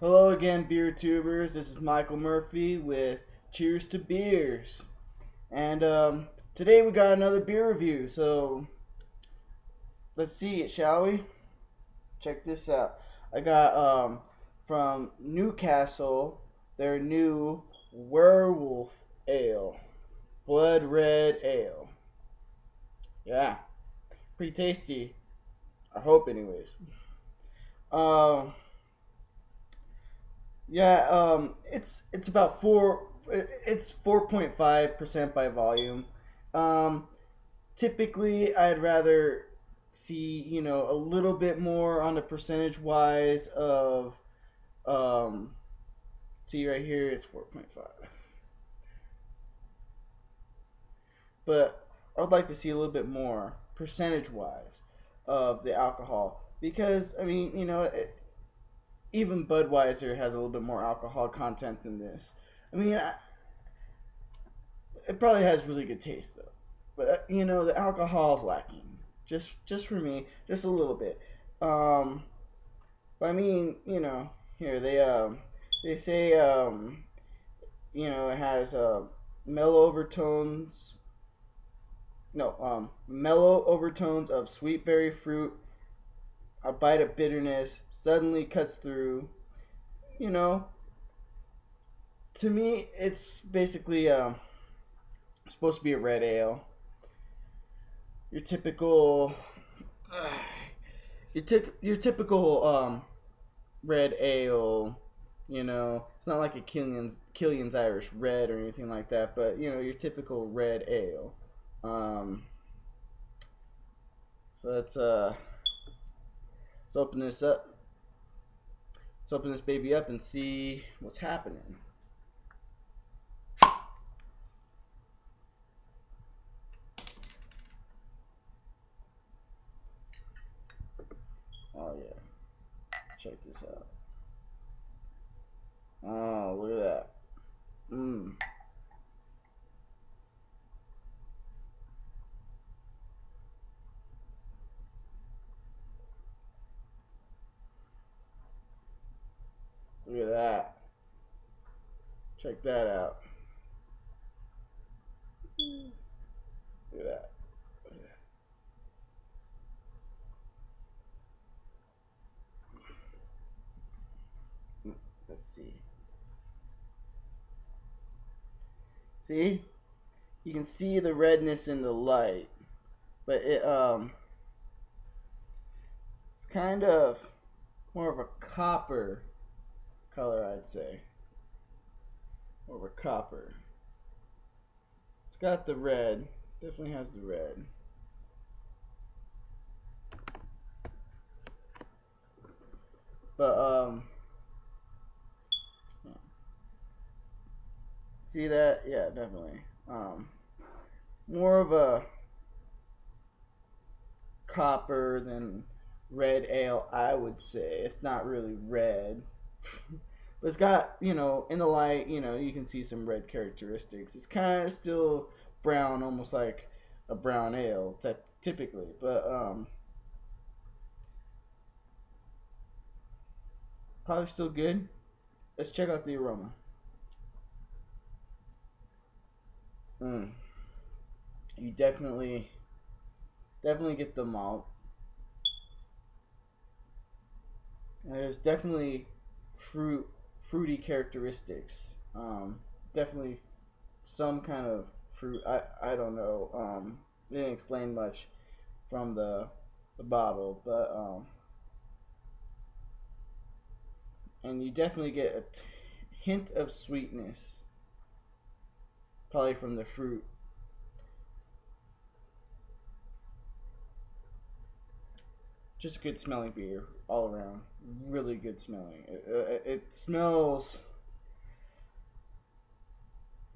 Hello again, beer tubers. This is Michael Murphy with Cheers to Beers, and today we got another beer review. So let's see it, shall we? Check this out. I got from Newcastle their new WereWolf Ale, Blood Red Ale. Yeah, pretty tasty. I hope, anyways. Um. Yeah, it's about it's 4.5% by volume. Um, Typically, I'd rather see a little bit more on the percentage wise of see right here it's 4.5, but I would like to see a little bit more percentage wise of the alcohol because I mean even Budweiser has a little bit more alcohol content than this. I mean, it probably has really good taste though, but the alcohol is lacking. Just for me, just a little bit. Um, but I mean, here they say it has mellow overtones. No, mellow overtones of sweet berry fruit. A bite of bitterness suddenly cuts through. You know, to me, it's basically supposed to be a red ale. Your typical, your typical red ale. It's not like a Killian's Irish Red or anything like that, but your typical red ale. Um, so let's open this up. Let's open this baby up and see what's happening. Oh yeah, check this out. Oh, look at that. Mmm. Look at that. Check that out. Look at that. Let's see. See? You can see the redness in the light, but it's kind of more of a copper color, I'd say. More of a copper. It's got the red. Definitely has the red. But see that? Yeah, definitely. More of a copper than red ale, I would say. It's not really red. But it's got, in the light, you can see some red characteristics. It's kind of still brown, almost like a brown ale, typically. But probably still good. Let's check out the aroma. You definitely get the malt. And there's definitely fruity characteristics. Definitely some kind of fruit. I don't know. They didn't explain much from the bottle, but and you definitely get a hint of sweetness, probably from the fruit. Just a good smelling beer all around. Really good smelling. It smells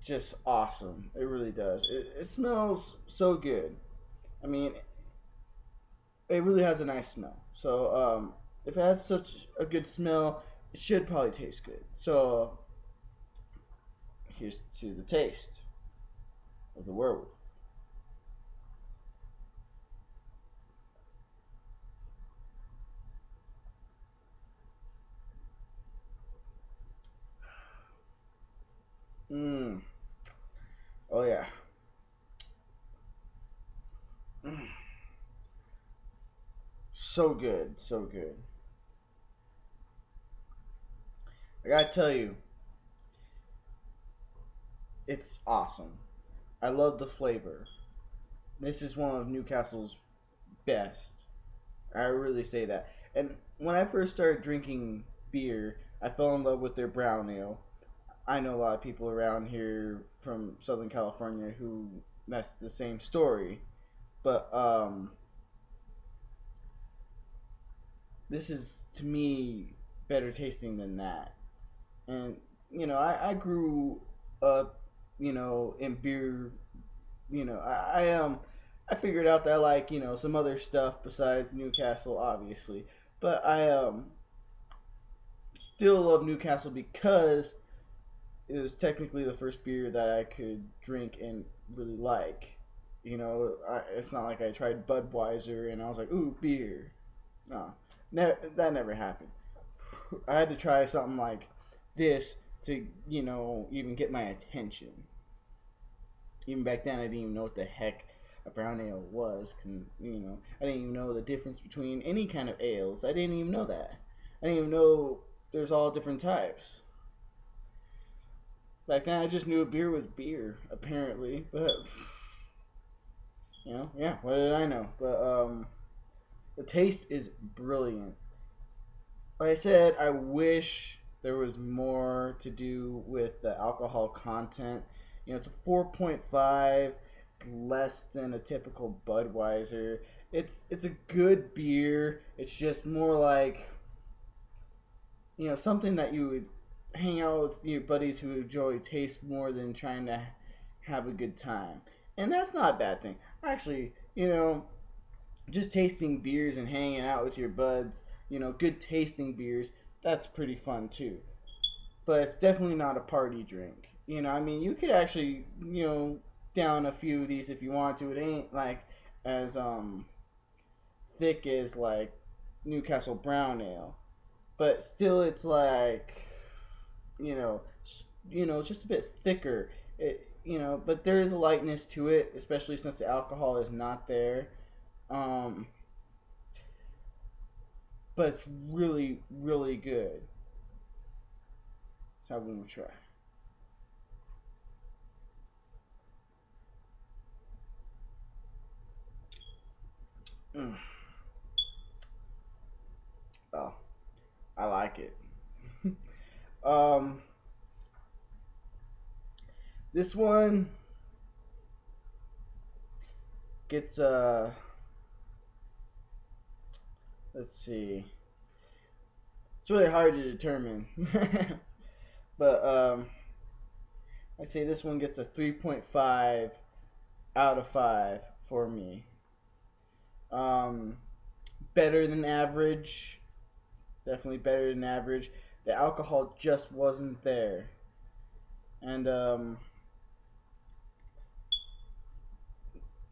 just awesome. It really does. It smells so good. I mean, it really has a nice smell. So if it has such a good smell, it should probably taste good. So here's to the taste of the werewolf. so good, so good. I gotta tell you, it's awesome. I love the flavor. This is one of Newcastle's best. I really say that. And when I first started drinking beer, I fell in love with their brown ale. I know a lot of people around here from Southern California who that's the same story. But this is to me better tasting than that. And I grew up, in beer. I figured out that I like some other stuff besides Newcastle, obviously. But I still love Newcastle because it was technically the first beer that I could drink and really like. It's not like I tried Budweiser and I was like, ooh, beer. No, that never happened. I had to try something like this to, even get my attention. Even back then, I didn't even know what the heck a brown ale was. I didn't even know the difference between any kind of ales. I didn't even know that. I didn't even know there's all different types. Back then, I just knew a beer was beer, apparently. But, yeah, what did I know? But, the taste is brilliant. Like I said, I wish there was more to do with the alcohol content. It's a 4.5. It's less than a typical Budweiser. It's a good beer. It's just more like something that you would hang out with your buddies who enjoy taste more than trying to have a good time. And that's not a bad thing. Actually, just tasting beers and hanging out with your buds, good tasting beers, that's pretty fun too. But it's definitely not a party drink. You could actually, down a few of these if you want to. It ain't like as thick as like Newcastle Brown Ale, but still it's like, it's just a bit thicker. But there is a lightness to it, especially since the alcohol is not there. But it's really, really good. So I'm gonna try. Mm. Oh, I like it. um, this one gets let's see. It's really hard to determine, but I'd say this one gets a 3.5 out of 5 for me. Better than average. Definitely better than average. The alcohol just wasn't there. And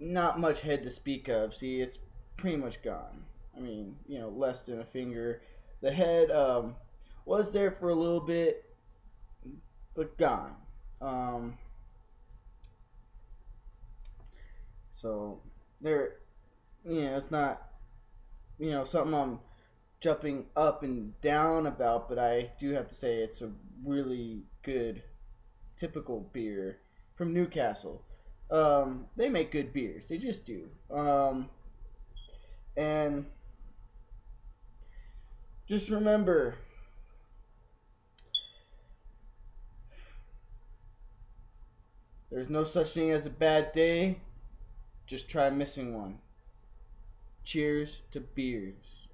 not much head to speak of. See, it's pretty much gone. Less than a finger. The head was there for a little bit, but gone. So there, it's not, something I'm jumping up and down about, but I do have to say it's a really good, typical beer from Newcastle. They make good beers. They just do. And just remember, there's no such thing as a bad day. Just try missing one. Cheers to beers.